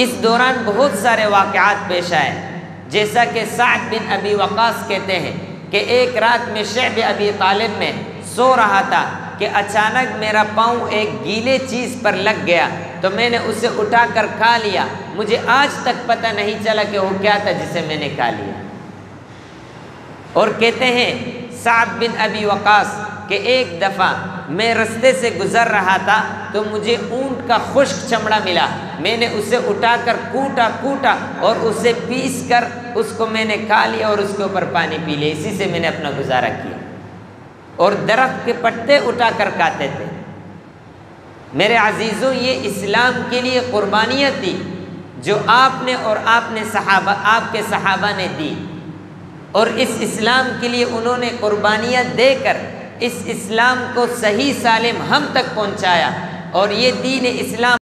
اس دوران بہت سارے واقعات پیش آئے، جیسا کہ سعد بن ابی وقاص کہتے ہیں کہ ایک رات میں شعب ابی طالب میں سو رہا تھا کہ اچانک میرا پاؤں ایک گیلے چیز پر لگ گیا تو میں نے اسے اٹھا کر کھا لیا، مجھے آج تک پتہ نہیں چلا کہ وہ کیا تھا جسے میں نے کھا لیا۔ اور کہتے ہیں سعد بن ابی وقاص کہ ایک دفعہ میں رستے سے گزر رہا تھا تو مجھے اونٹ کا خشک چمڑا ملا، میں نے اسے اٹھا کر کوٹا اور اسے پیس کر اس کو میں نے کھا لیا اور اس کے اوپر پانی پی لیا، اسی سے میں نے اپنا گزارا کیا۔ اور درخت کے پتے اٹھا کر کھاتے تھے۔ میرے عزیزوں، یہ اسلام کے لیے قربانیاں تھی جو آپ نے اور آپ کے صحابہ نے دی، اور اس اسلام کے لیے انہوں نے قربانیاں دے کر اس اسلام کو صحیح سالم ہم تک پہنچایا، اور یہ دین اسلام